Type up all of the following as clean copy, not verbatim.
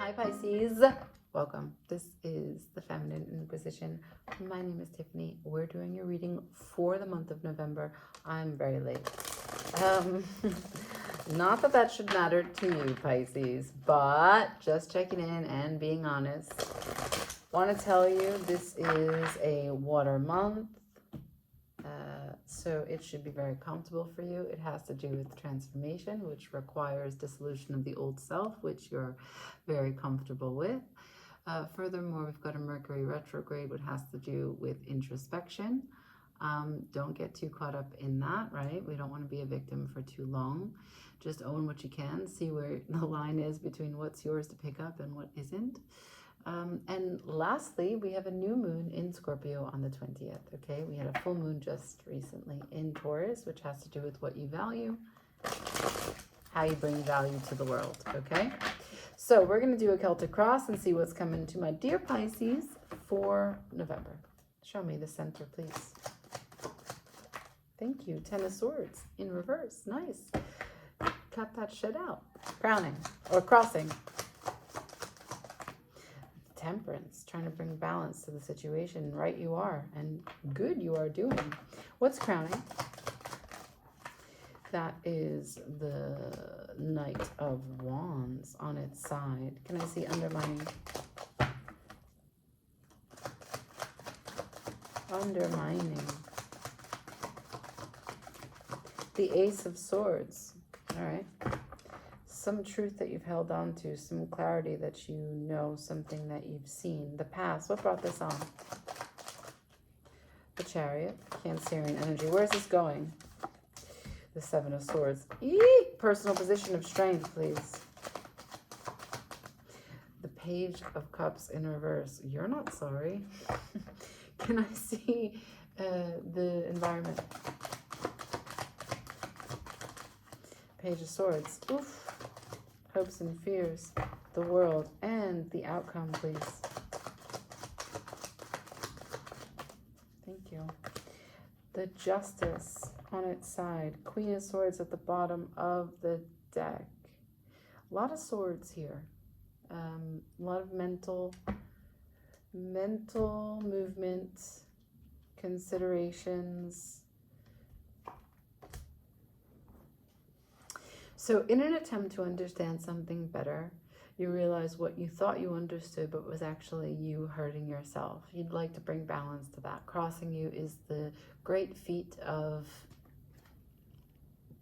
Hi Pisces, welcome. This is the Feminine Inquisition. My name is Tiffany. We're doing your reading for the month of November. I'm very late. Not that that should matter to you, Pisces, but just checking in and being honest. Want to tell you this is a water month. So it should be very comfortable for you. It has to do with transformation, which requires dissolution of the old self, which you're very comfortable with. Furthermore, we've got a Mercury retrograde, which has to do with introspection. Don't get too caught up in that, right? We don't want to be a victim for too long. Just own what you can. See where the line is between what's yours to pick up and what isn't. And lastly, we have a new moon in Scorpio on the 20th, okay? We had a full moon just recently in Taurus, which has to do with what you value, how you bring value to the world, okay? So we're going to do a Celtic cross and see what's coming to my dear Pisces for November. Show me the center, please. Thank you. Ten of Swords in reverse. Nice. Cut that shit out. Crowning or crossing. Temperance, trying to bring balance to the situation. Right you are, and good you are doing. What's crowning? That is the Knight of Wands on its side. Can I see undermining? Undermining. The Ace of Swords. All right. Some truth that you've held on to, some clarity that you know, something that you've seen. The past, what brought this on? The Chariot, Cancerian energy. Where's this going? The Seven of Swords. Personal position of strength, please. The Page of Cups in reverse. You're not sorry. Can I see the environment? Page of Swords. Oof. Hopes and fears, the world, and the outcome, please. Thank you. The Justice on its side. Queen of Swords at the bottom of the deck. A lot of swords here. A lot of mental movement, considerations. So in an attempt to understand something better, you realize what you thought you understood, but was actually you hurting yourself. You'd like to bring balance to that. Crossing you is the great feat of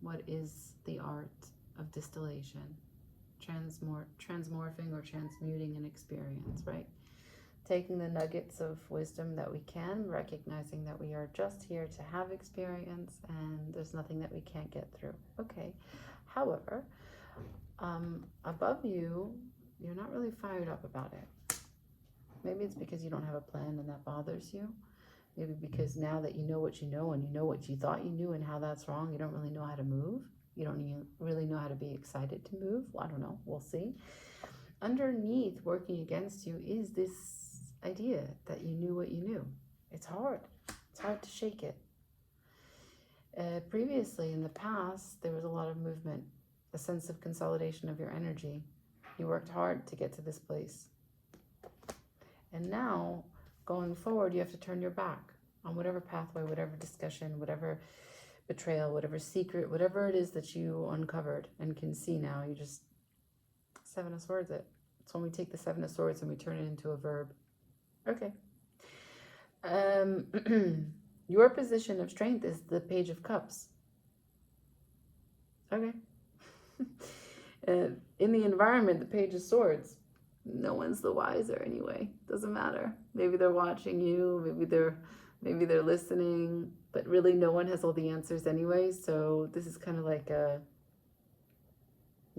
what is the art of distillation, transmorphing or transmuting an experience, right? Taking the nuggets of wisdom that we can, recognizing that we are just here to have experience and there's nothing that we can't get through. Okay. However, above you, you're not really fired up about it. Maybe it's because you don't have a plan and that bothers you. Maybe because now that you know what you know and you know what you thought you knew and how that's wrong, you don't really know how to move. You don't even really know how to be excited to move. Well, I don't know. We'll see. Underneath, working against you, is this idea that you knew what you knew. It's hard. It's hard to shake it. Previously, in the past, there was a lot of movement, a sense of consolidation of your energy. You worked hard to get to this place. And now, going forward, you have to turn your back on whatever pathway, whatever discussion, whatever betrayal, whatever secret, whatever it is that you uncovered and can see now. You just, Seven of Swords it. It's when we take the Seven of Swords and we turn it into a verb. Okay. Your position of strength is the Page of Cups. Okay. In the environment, the Page of Swords. No one's the wiser anyway. Doesn't matter. Maybe they're watching you. Maybe they're listening. But really, no one has all the answers anyway. So this is kind of like a,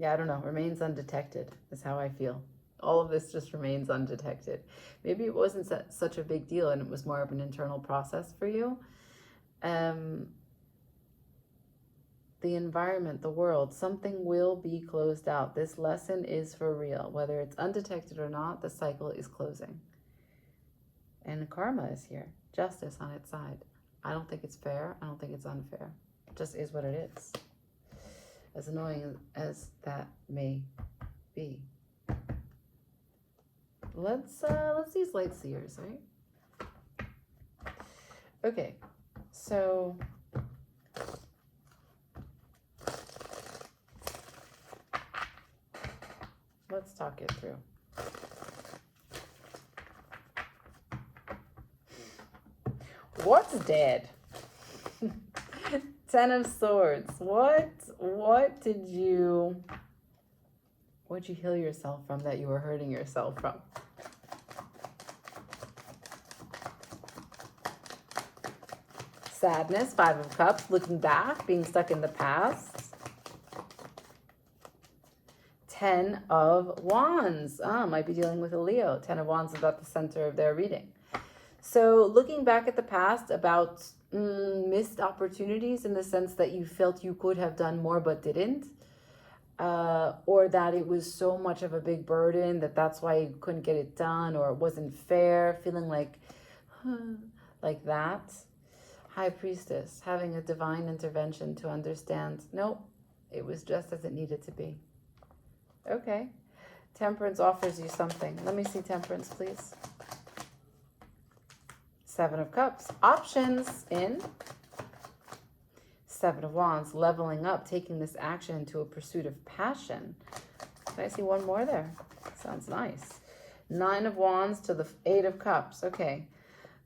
I don't know. Remains undetected is how I feel. All of this just remains undetected. Maybe it wasn't such a big deal and it was more of an internal process for you. The environment, the world, something will be closed out. This lesson is for real. Whether it's undetected or not, the cycle is closing. And karma is here. Justice on its side. I don't think it's fair. I don't think it's unfair. It just is what it is. As annoying as that may be. let's use light seers, right? Okay, so let's talk it through. What's dead? 10 of Swords. What did you heal yourself from that you were hurting yourself from? Sadness, 5 of Cups, looking back, being stuck in the past. 10 of Wands. Might be dealing with a Leo. 10 of Wands is about the center of their reading. So looking back at the past about missed opportunities in the sense that you felt you could have done more but didn't. Or that it was so much of a big burden that's why you couldn't get it done, or it wasn't fair, feeling like that. High Priestess, having a divine intervention to understand, nope, it was just as it needed to be. Okay. Temperance offers you something. Let me see Temperance, please. 7 of Cups. Options in. 7 of Wands. Leveling up, taking this action to a pursuit of passion. Can I see one more there? Sounds nice. 9 of Wands to the 8 of Cups. Okay.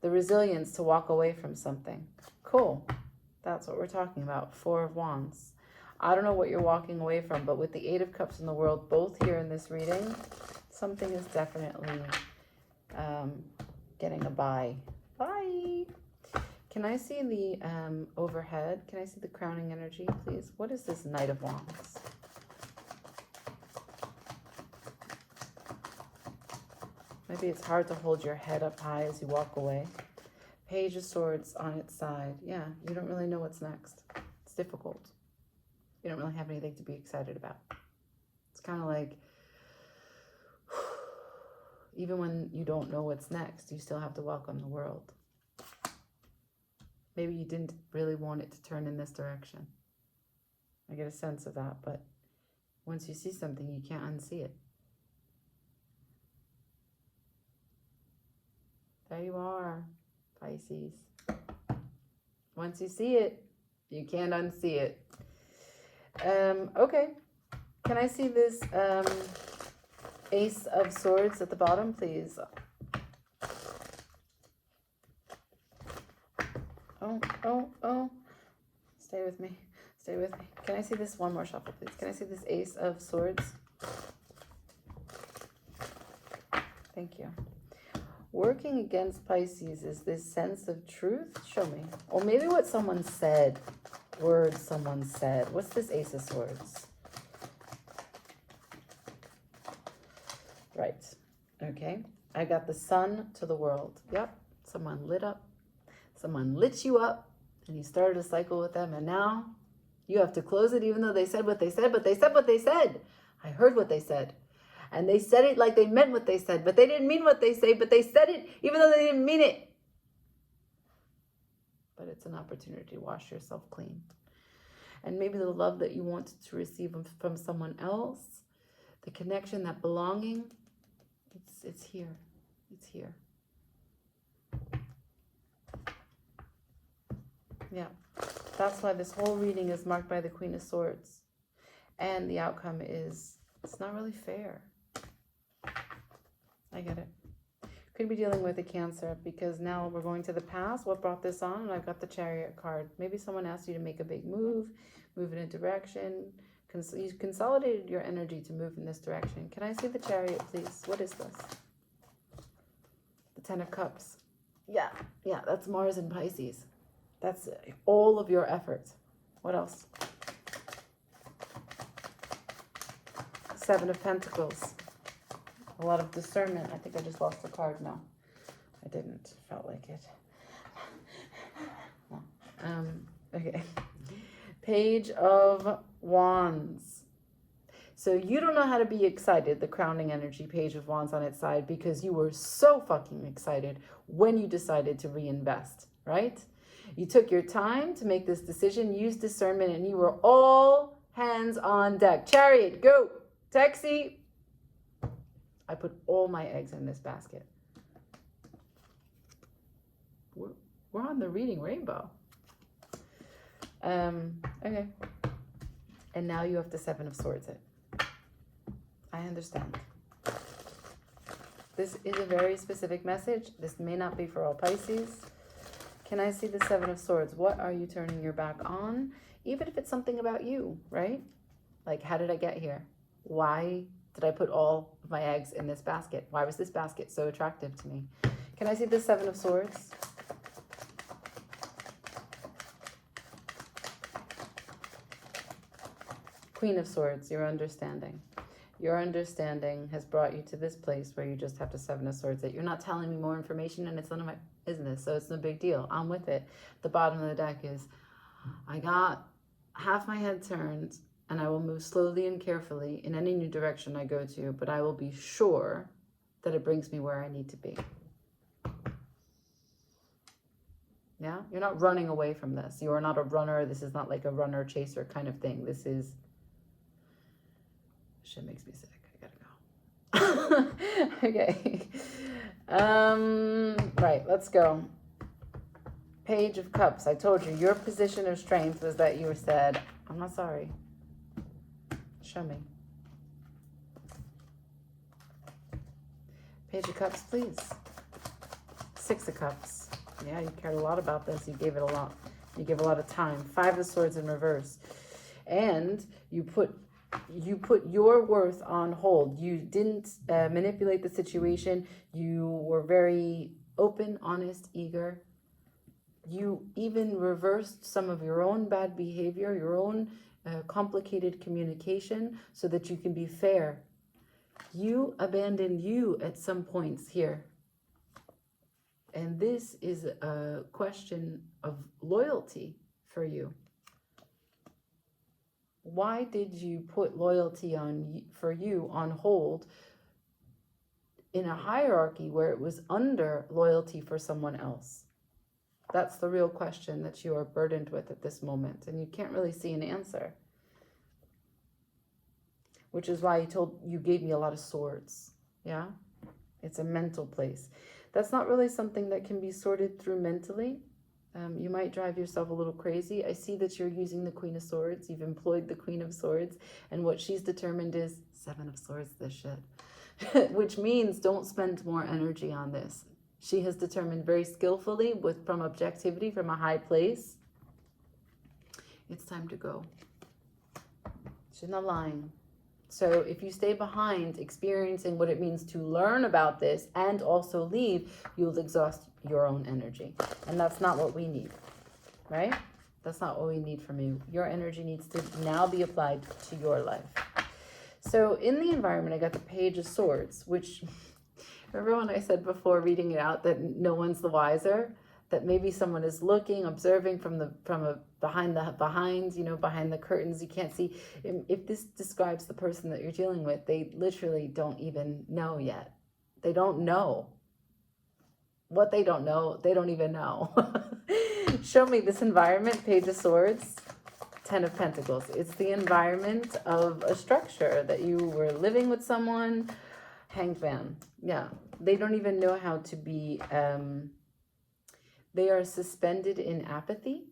The resilience to walk away from something. Cool. That's what we're talking about. 4 of Wands. I don't know what you're walking away from, but with the 8 of Cups in the world, both here in this reading, something is definitely getting a bye. Bye. Can I see the overhead? Can I see the crowning energy, please? What is this Knight of Wands? Maybe it's hard to hold your head up high as you walk away. Page of Swords on its side. Yeah, you don't really know what's next. It's difficult. You don't really have anything to be excited about. It's kind of like, even when you don't know what's next, you still have to welcome the world. Maybe you didn't really want it to turn in this direction. I get a sense of that, but once you see something, you can't unsee it. There you are, Pisces. Once you see it, you can't unsee it. Okay. Can I see this Ace of Swords at the bottom, please? Oh. Stay with me. Stay with me. Can I see this one more shuffle, please? Can I see this Ace of Swords? Thank you. Working against Pisces is this sense of truth. Show me. Or maybe what someone said. Words someone said. What's this Ace of Swords? Right. Okay. I got the sun to the world. Yep. Someone lit up. Someone lit you up. And you started a cycle with them. And now you have to close it even though they said what they said. But they said what they said. I heard what they said. And they said it like they meant what they said. But they didn't mean what they say. But they said it even though they didn't mean it. But it's an opportunity to wash yourself clean. And maybe the love that you wanted to receive from someone else, the connection, that belonging, it's here. It's here. Yeah. That's why this whole reading is marked by the Queen of Swords. And the outcome is, it's not really fair. I get it. Could be dealing with a Cancer because now we're going to the past. What brought this on? And I've got the Chariot card. Maybe someone asked you to make a big move in a direction. You consolidated your energy to move in this direction. Can I see the Chariot, please? What is this? The 10 of Cups. Yeah, that's Mars and Pisces. That's all of your effort. What else? 7 of Pentacles. A lot of discernment. I think I just lost the card. No, I didn't. Felt like it. Okay. Page of Wands. So you don't know how to be excited, the crowning energy, Page of Wands on its side, because you were so fucking excited when you decided to reinvest, right? You took your time to make this decision, used discernment, and you were all hands on deck. Chariot, go. Taxi. I put all my eggs in this basket. We're on the reading rainbow. Okay. And now you have the Seven of Swords it. I understand. This is a very specific message. This may not be for all Pisces. Can I see the Seven of Swords? What are you turning your back on? Even if it's something about you, right? Like, how did I get here? Why did I put all of my eggs in this basket? Why was this basket so attractive to me? Can I see the Seven of Swords? Queen of Swords, your understanding. Your understanding has brought you to this place where you just have the Seven of Swords. That you're not telling me more information and it's none of my business, so it's no big deal. I'm with it. The bottom of the deck is, I got half my head turned and I will move slowly and carefully in any new direction I go to, but I will be sure that it brings me where I need to be. Yeah? You're not running away from this. You are not a runner. This is not like a runner chaser kind of thing. This is... Shit makes me sick. I gotta go. Okay. Right, let's go. Page of Cups. I told you, your position of strength was that you said, I'm not sorry. Show me. Page of Cups, please. Six of Cups. Yeah, you cared a lot about this. You gave it a lot. You gave a lot of time. Five of Swords in reverse. And you put your worth on hold. You didn't manipulate the situation. You were very open, honest, eager. You even reversed some of your own bad behavior, your own complicated communication, so that you can be fair. You abandoned you at some points here. And this is a question of loyalty for you. Why did you put loyalty for you on hold in a hierarchy where it was under loyalty for someone else? That's the real question that you are burdened with at this moment, and you can't really see an answer. Which is why you gave me a lot of swords. Yeah? It's a mental place. That's not really something that can be sorted through mentally. You might drive yourself a little crazy. I see that you're using the Queen of Swords. You've employed the Queen of Swords. And what she's determined is Seven of Swords, this shit. Which means don't spend more energy on this. She has determined very skillfully, from objectivity, from a high place, it's time to go. She's not lying. So if you stay behind experiencing what it means to learn about this and also leave, you'll exhaust your own energy. And that's not what we need, right? That's not what we need from you. Your energy needs to now be applied to your life. So in the environment, I got the Page of Swords, which, remember when I said before reading it out that no one's the wiser? That maybe someone is looking, observing from behind the curtains. You can't see. If this describes the person that you're dealing with, they literally don't even know yet. They don't know. What they don't know, they don't even know. Show me this environment, Page of Swords, Ten of Pentacles. It's the environment of a structure that you were living with someone. Hanged Man. Yeah. They don't even know how to be... They are suspended in apathy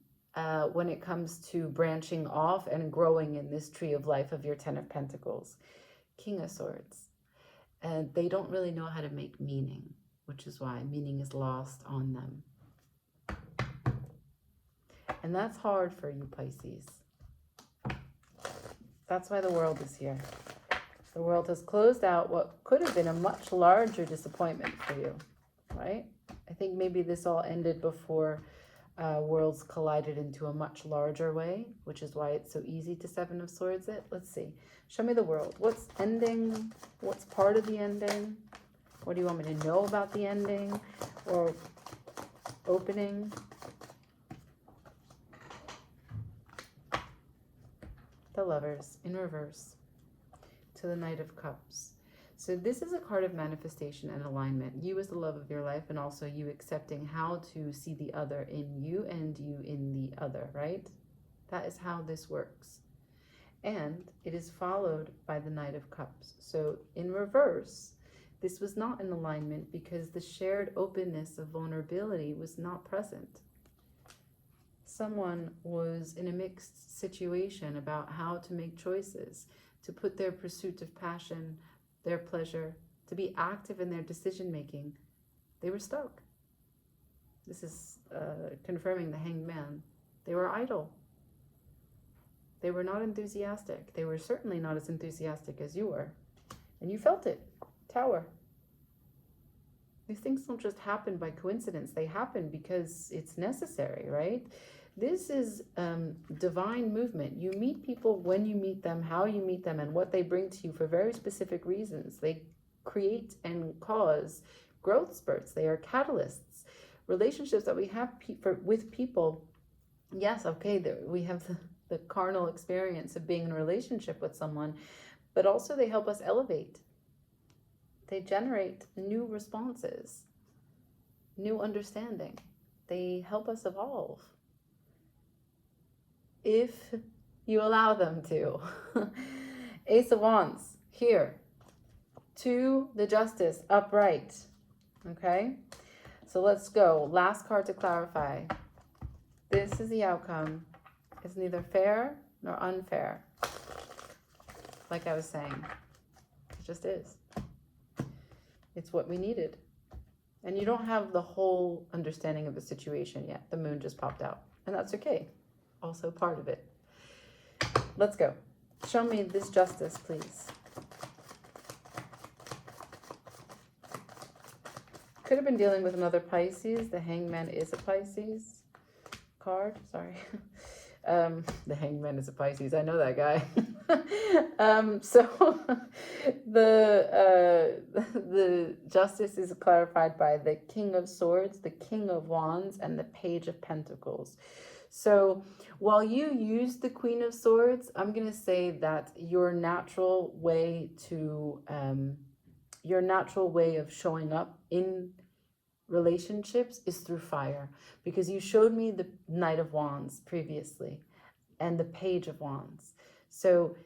when it comes to branching off and growing in this tree of life of your Ten of Pentacles. King of Swords. And they don't really know how to make meaning, which is why meaning is lost on them. And that's hard for you, Pisces. That's why the world is here. The world has closed out what could have been a much larger disappointment for you, right? I think maybe this all ended before worlds collided into a much larger way, which is why it's so easy to Seven of Swords it. Let's see. Show me the world. What's ending? What's part of the ending? What do you want me to know about the ending or opening? The Lovers in reverse to the Knight of Cups. So this is a card of manifestation and alignment. You as the love of your life, and also you accepting how to see the other in you and you in the other, right? That is how this works. And it is followed by the Knight of Cups. So in reverse, This was not in alignment because the shared openness of vulnerability was not present. Someone was in a mixed situation about how to make choices, to put their pursuit of passion, their pleasure, to be active in their decision making. They were stuck. This is confirming the Hanged Man. They were idle. They were not enthusiastic. They were certainly not as enthusiastic as you were. And you felt it. Tower. These things don't just happen by coincidence. They happen because it's necessary, right? This is divine movement. You meet people when you meet them, how you meet them, and what they bring to you for very specific reasons. They create and cause growth spurts. They are catalysts. Relationships that we have with people, yes, okay, we have the carnal experience of being in a relationship with someone, but also they help us elevate. They generate new responses, new understanding. They help us evolve if you allow them to. Ace of Wands, here. To the Justice, upright. Okay? So let's go. Last card to clarify. This is the outcome. It's neither fair nor unfair. Like I was saying, it just is. It's what we needed. And you don't have the whole understanding of the situation yet. The moon just popped out. And that's okay. Also part of it. Let's go. Show me this justice, please. Could have been dealing with another Pisces. The Hanged Man is a Pisces card. Sorry. The Hanged Man is a Pisces. I know that guy. So the justice is clarified by the King of Swords, the King of Wands, and the Page of Pentacles. So while you use the Queen of Swords, I'm going to say that your natural way of showing up in relationships is through fire, because you showed me the Knight of Wands previously and the Page of Wands. So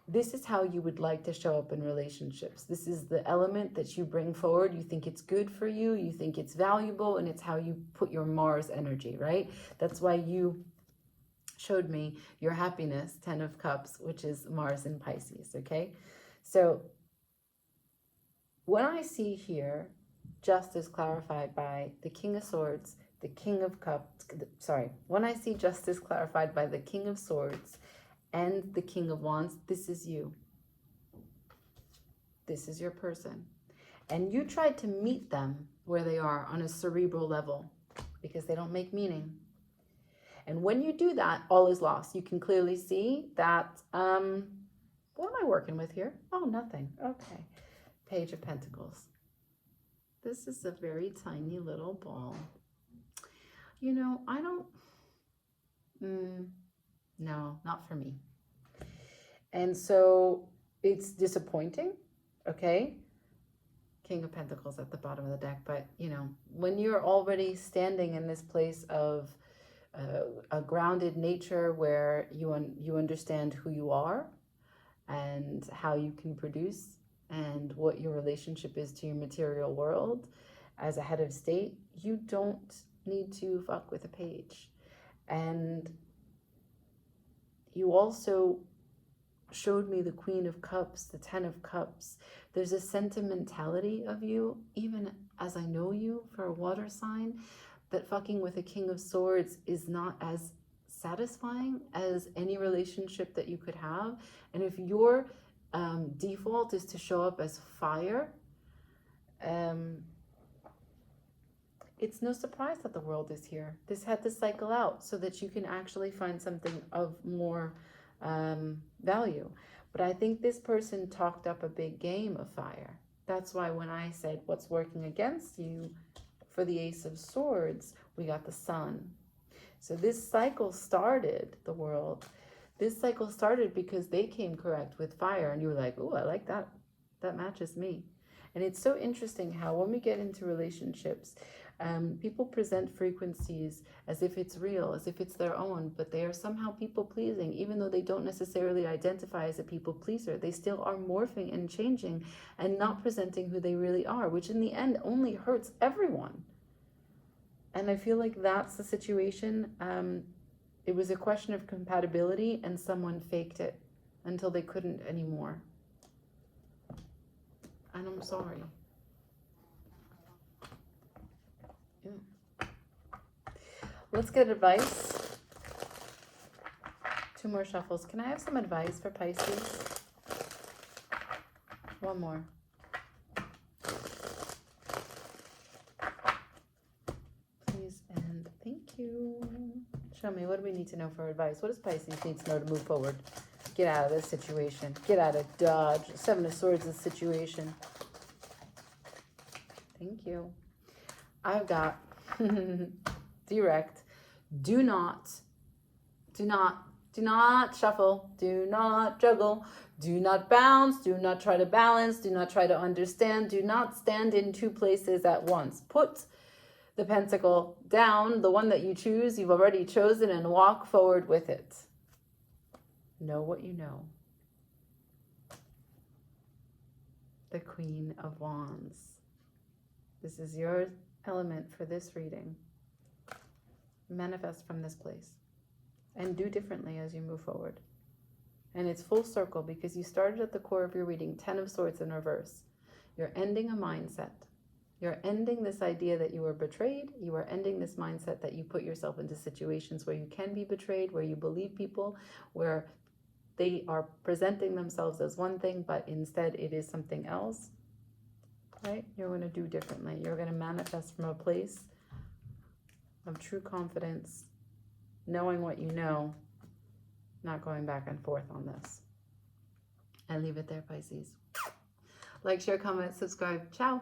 this is how you would like to show up in relationships. This is the element that you bring forward. You think it's good for you, you think it's valuable, and it's how you put your Mars energy, right? That's why you showed me your happiness, 10 of Cups, which is Mars in Pisces, okay? So when I see here justice clarified by the King of Swords, the King of Cups, when I see justice clarified by the King of Swords and the King of Wands, this is you. This is your person. And you tried to meet them where they are on a cerebral level because they don't make meaning. And when you do that, all is lost. You can clearly see that, what am I working with here? Oh, nothing. Okay. Page of Pentacles. This is a very tiny little ball. You know, I don't, no, not for me. And so it's disappointing, okay? King of Pentacles at the bottom of the deck. But, you know, when you're already standing in this place of a grounded nature where you understand who you are and how you can produce and what your relationship is to your material world as a head of state, you don't need to fuck with a page. And you also showed me the Queen of Cups, the 10 of Cups. There's a sentimentality of you, even as I know you for a water sign, that fucking with a King of Swords is not as satisfying as any relationship that you could have. And if your default is to show up as fire, it's no surprise that the world is here. This had to cycle out so that you can actually find something of more value. But I think this person talked up a big game of fire. That's why when I said what's working against you for the Ace of Swords, we got the Sun. So this cycle started, the world. This cycle started because they came correct with fire, and you were like, "Ooh, I like that. That matches me." And it's so interesting how when we get into relationships, People present frequencies as if it's real, as if it's their own, but they are somehow people pleasing. Even though they don't necessarily identify as a people pleaser, they still are morphing and changing and not presenting who they really are, which in the end only hurts everyone. And I feel like that's the situation. It was a question of compatibility, and someone faked it until they couldn't anymore. And I'm sorry. Yeah. Let's get advice. 2 more shuffles. Can I have some advice for Pisces? 1 more. Please and thank you. Show me, what do we need to know for advice? What does Pisces need to know to move forward? Get out of this situation. Get out of Dodge. 7 of Swords is situation. Thank you. I've got direct. Do not shuffle. Do not juggle. Do not bounce. Do not try to balance. Do not try to understand. Do not stand in 2 places at once. Put the pentacle down, the one that you choose, you've already chosen, and walk forward with it. Know what you know. The Queen of Wands. This is your element for this reading. Manifest from this place and do differently as you move forward. And it's full circle because you started at the core of your reading, 10 of Swords in reverse. You're ending a mindset. You're ending this idea that you were betrayed. You are ending this mindset that you put yourself into situations where you can be betrayed, where you believe people, where they are presenting themselves as one thing, but instead it is something else, right? You're going to do differently. You're going to manifest from a place of true confidence, knowing what you know, not going back and forth on this. I leave it there, Pisces. Like, share, comment, subscribe. Ciao.